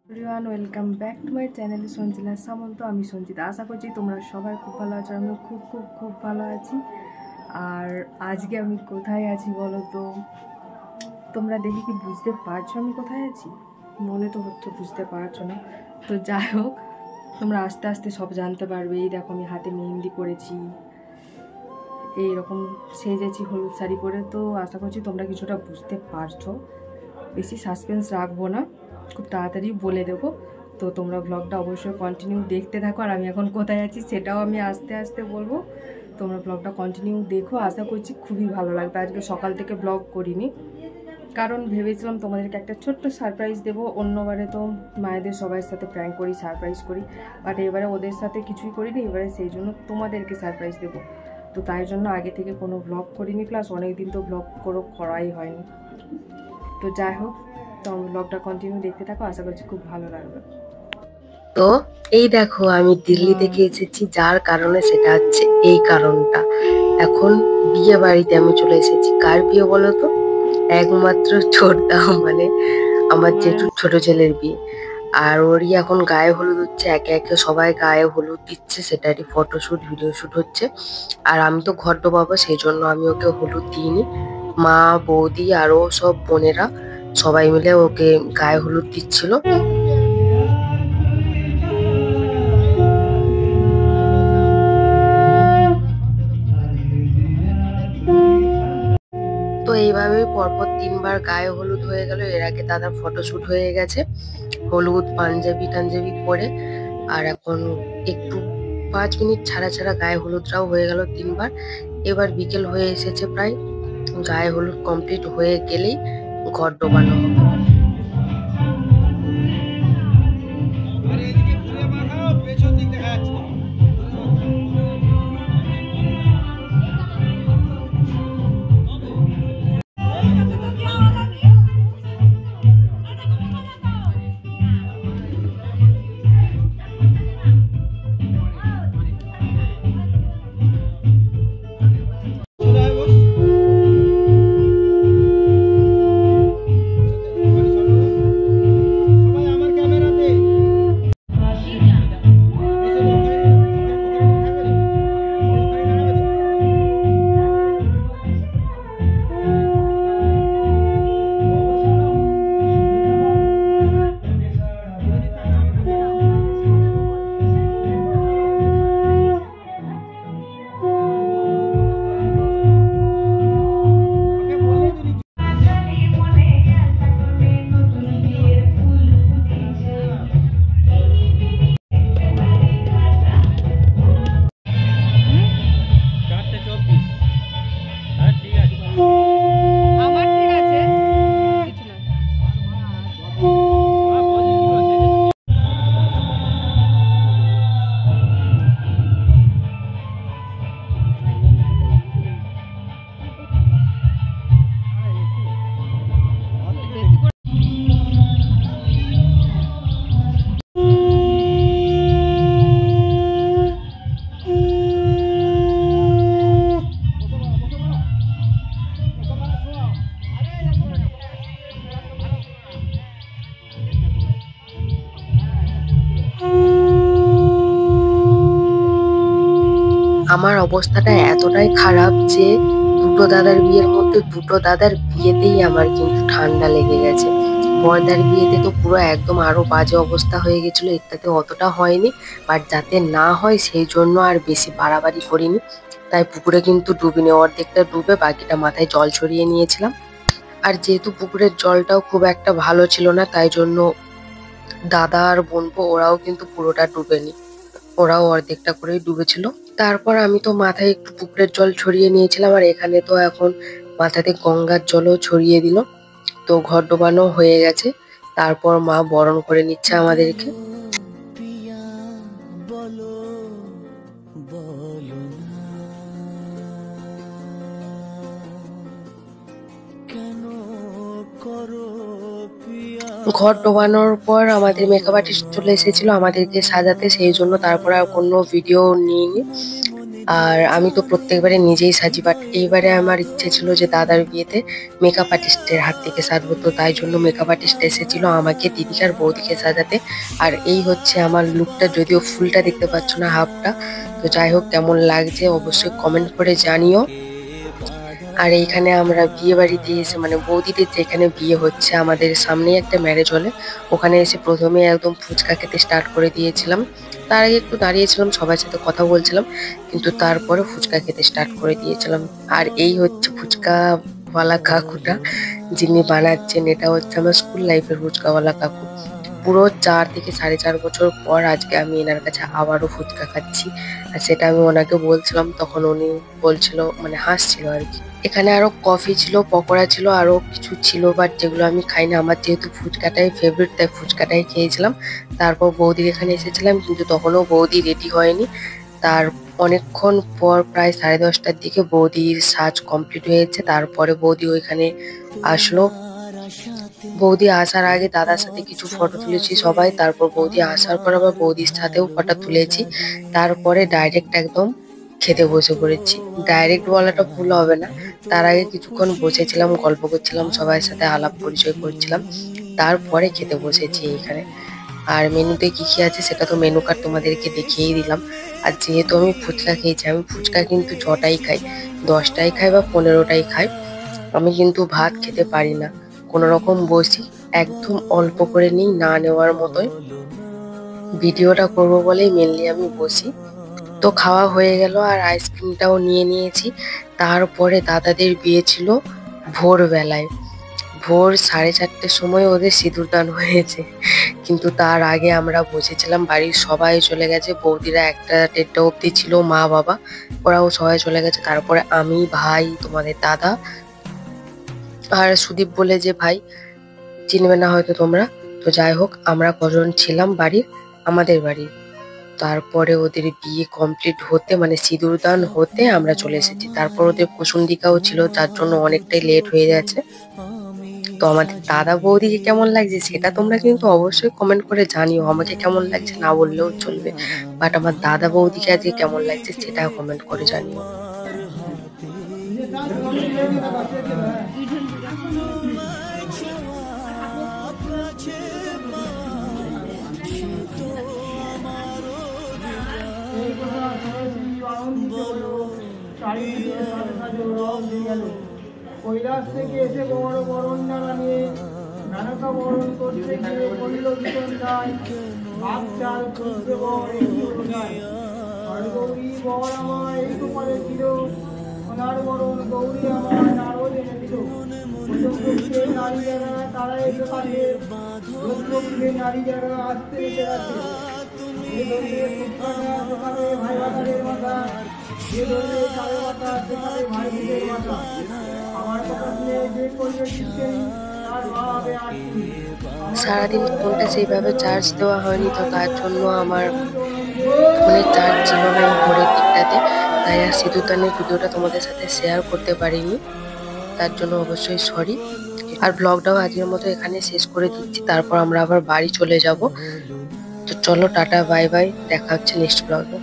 Everyone welcome back to my channel Sanjila Samanta. আমি সঞ্জিতা। আশা করছি তোমরা সবাই খুব ভালো আছো। আমিও খুব খুব খুব ভালো আছি। আর আজকে আমি কোথায় আছি বলো তো? তোমরা দেখে কি বুঝতে পারছো আমি কোথায় আছি? মনে তো হচ্ছে বুঝতে পারছো না। তো যাই হোক, তোমরা আস্তে আস্তে সব জানতে পারবে। এই দেখো আমি হাতে মেহেন্দি করেছি, এইরকম সেজেছি হলুদ শাড়ি পরে। তো আশা করছি তোমরা কিছুটা বুঝতে পারছো। বেশি সাসপেন্স রাখবো না, খুব তাড়াতাড়ি বলে দেবো। তো তোমরা ব্লগটা অবশ্যই কন্টিনিউ দেখতে থাকো। আর আমি এখন কোথায় আছি সেটাও আমি আস্তে আস্তে বলবো। তোমরা ব্লগটা কন্টিনিউ দেখো, আশা করছি খুবই ভালো লাগবে। আজকে সকাল থেকে ব্লগ করিনি, কারণ ভেবেছিলাম তোমাদেরকে একটা ছোট্ট সারপ্রাইজ দেবো। অন্যবারে তো মায়েদের সবার সাথে প্র্যাঙ্ক করি, সারপ্রাইজ করি, বাট এবারে ওদের সাথে কিছুই করিনি। এবারে সেই জন্য তোমাদেরকে সারপ্রাইজ দেবো। তো তাই জন্য আগে থেকে কোনো ব্লগ করিনি, প্লাস অনেকদিন তো ব্লগ করাই হয়নি। তো যাই হোক, তো ব্লগটা কন্টিনিউ দেখতে থাকো, আশা করছি খুব ভালো লাগবে। তো এই দেখো আমি দিল্লি থেকে এসেছি, যার কারণে সেটা হচ্ছে এই কারণটা। এখন বিয়ে বাড়িতে আমি চলে এসেছি। কার বিয়ে বলো তো? একমাত্র ছোটদা, মানে আমার জেঠুর ছোট ছেলের বিয়ে। আর ওরই এখন গায়ে হলুদ হচ্ছে, একে একে সবাই গায়ে হলুদ দিচ্ছে, সেটারই ফটোশুট ভিডিও শুট হচ্ছে। আর আমি তো ঘর ডোবাবো, সেই জন্য আমি ওকে হলুদ দিইনি। মা, বৌদি আরো সব বোনেরা সবাই মিলে ওকে গায়ে হলুদ দিচ্ছিল। তো এইভাবেই পরপর 3বার গায়ে হলুদ হয়ে গেল। এর আগে দাদার ফটোশুট হয়ে গেছে হলুদ পাঞ্জাবি টাঞ্জাবি পরে। আর এখন একটু 5 মিনিট ছাড়া ছাড়া গায়ে হলুদটাও হয়ে গেল 3বার। এবার বিকেল হয়ে এসেছে প্রায়, গায়ে হলুদ কমপ্লিট হয়ে গেলেই ঘর ডোবানো হবে। আমার অবস্থাটা এতটাই খারাপ যে দুটো দাদার বিয়ের মধ্যে দুটো দাদার বিয়েতেই আমার কিন্তু ঠান্ডা লেগে গেছে। বড়দার বিয়েতে তো পুরো একদম আরো বাজে অবস্থা হয়ে গেছিল, এটাতে অতটা হয়নি। বাট যাতে না হয় সেই জন্য আর বেশি বাড়াবাড়ি করিনি। তাই পুকুরে কিন্তু ডুবিনি, অর্ধেকটা ডুবে বাকিটা মাথায় জল ছড়িয়ে নিয়েছিলাম। আর যেহেতু পুকুরের জলটাও খুব একটা ভালো ছিল না, তাই জন্য দাদা আর বোনপো ওরাও কিন্তু পুরোটা ডুবেনি, ওরাও অর্ধেকটা করেই ডুবেছিল। তারপর আমি তো মাথায় একটু পুকুরের জল ছড়িয়ে নিয়েছিলাম, আর এখানে তো এখন মাথাতে গঙ্গার জলও ছড়িয়ে দিল। তো ঘর ডোবানো হয়ে গেছে। তারপর মা বরণ করে নিচ্ছে আমাদেরকে। ঘর ডোবানোর পর আমাদের মেকআপ আর্টিস্ট চলে এসেছিল আমাদেরকে সাজাতে, সেই জন্য তারপর আর কোনো ভিডিও নিইনি। আর আমি তো প্রত্যেকবারে নিজেই সাজি, বাট এইবারে আমার ইচ্ছে ছিল যে দাদার বিয়েতে মেকআপ আর্টিস্টের হাত থেকে সাজবো, তো তাই জন্য মেকআপ আর্টিস্ট এসেছিল আমাকে, দিদিকে আর বৌদিকে সাজাতে। আর এই হচ্ছে আমার লুকটা, যদিও ফুলটা দেখতে পাচ্ছ না, হাফটা। তো যাই হোক, কেমন লাগছে অবশ্যই কমেন্ট করে জানিও। আর এইখানে আমরা বিয়ে বাড়িতে এসে, মানে বৌদিদের যেখানে বিয়ে হচ্ছে আমাদের সামনেই একটা ম্যারেজ হলে, ওখানে এসে প্রথমে একদম ফুচকা খেতে স্টার্ট করে দিয়েছিলাম। তার আগে একটু দাঁড়িয়েছিলাম, সবার সাথে কথা বলছিলাম, কিন্তু তারপরে ফুচকা খেতে স্টার্ট করে দিয়েছিলাম। আর এই হচ্ছে ফুচকাওয়ালা কাকুটা, যিনি বানাচ্ছেন। এটা হচ্ছে আমার স্কুল লাইফের ফুচকাওয়ালা কাকু। পুরো 4 থেকে 4.5 বছর পর আজকে আমি এনার কাছে আবারও ফুচকা খাচ্ছি। আর সেটা আমি ওনাকে বলছিলাম, তখন উনি বলছিল, মানে হাসছিল আর কি। এখানে আরো কফি ছিল, পকোড়া ছিল, আরো কিছু ছিল, বাট যেগুলো আমি খাই না। আমার যেহেতু ফুচকাটাই ফেভারিট, তাই ফুচকাটাই খেয়েছিলাম। তারপর বৌদির এখানে এসেছিলাম, কিন্তু তখনও বৌদি রেডি হয়নি। তার অনেকক্ষণ পর, প্রায় 10:30টার দিকে বৌদির সাজ কমপ্লিট হয়েছে। তারপরে বৌদি ওইখানে আসলো। বৌদি আসার আগে দাদার সাথে কিছু ফটো তুলেছি সবাই, তারপর বৌদি আসার পর আবার বৌদির সাথেও ফটো তুলেছি। তারপরে ডাইরেক্ট একদম খেতে বসে পড়েছি। ডাইরেক্ট বলাটা ভুল হবে না, তার আগে কিছুক্ষণ বসেছিলাম, গল্প করছিলাম, সবার সাথে আলাপ পরিচয় করছিলাম, তারপরে খেতে বসেছি এখানে। আর মেনুতে কি কি আছে সেটা তো মেনু কার্ড তোমাদেরকে দেখিয়েই দিলাম। আর যেহেতু আমি ফুচকা খেয়েছি, আমি ফুচকা কিন্তু 6টাই খাই, 10টাই খাই বা 15টাই খাই। আমি কিন্তু ভাত খেতে পারি না, কোনো রকম বসি, একদম অল্প করে নিই, না নেওয়ার মতোই। ভিডিওটা করবো বলেই মেনলি আমি বসি। তো খাওয়া হয়ে গেল, আর আইসক্রিমটাও নিয়ে নিয়েছি। তারপরে দাদাদের বিয়ে ছিল ভোরবেলায়, ভোর 4:30টার সময় ওদের সিঁদুরদান হয়েছে। কিন্তু তার আগে আমরা বসেছিলাম, বাড়ির সবাই চলে গেছে, বৌদিরা 1টা 1:30 অব্দি ছিল, মা বাবা ওরাও সবাই চলে গেছে। তারপরে আমি, ভাই, তোমাদের দাদা, আর সুদীপ বলে যে ভাই, চিনবে না হয়তো তোমরা। তো যাই হোক, আমরা কজন ছিলাম বাড়ির, আমাদের বাড়ির। তারপরে ওদের বিয়ে কমপ্লিট হতে, মানে সিঁদুরদান হতে আমরা চলে এসেছি। তারপর ওদের কুসুন্ডিকাও ছিল, যার জন্য অনেকটাই লেট হয়ে গেছে। তো আমাদের দাদা বৌদিকে কেমন লাগছে সেটা তোমরা কিন্তু অবশ্যই কমেন্ট করে জানিও। আমাকে কেমন লাগছে না বললেও চলবে, বাট আমার দাদা বৌদিকে আজকে কেমন লাগছে সেটা কমেন্ট করে জানিও। কৈলাস থেকে এসে বড় বরণ ডালা নিয়ে নানকা বরণ করতে গিয়ে করিল ভীষণ দায়, ভাত চাল খুঁজতে বর এই গৌরী বর আমার এই কপালে ছিল, ওনার বরণ গৌরী আমার নারদ এনে দিল। নারী যারা তারা এসে পারে, নারী যারা আসতে এসে গেছে, ভাই বাজারের মাথা, যে ধরনের কালে মাথা সেখানে ভাই বোনের মাথা। আমার কথা শুনে যে করবে শিখছেন তার মা হবে আটটি। সারাদিন ফোনটা সেইভাবে চার্জ দেওয়া হয়নি, তো তার জন্য আমার ফোনে চার্জ ছিল না এই ভোরের দিকটাতে, তাই আর সিঁদুরদানের ভিডিওটা তোমাদের সাথে শেয়ার করতে পারিনি, তার জন্য অবশ্যই সরি। আর ব্লগটাও আজকের মতো এখানে শেষ করে দিচ্ছি, তারপর আমরা আবার বাড়ি চলে যাব। তো চলো, টাটা, বাই বাই, দেখা হচ্ছে নেক্সট ব্লগে।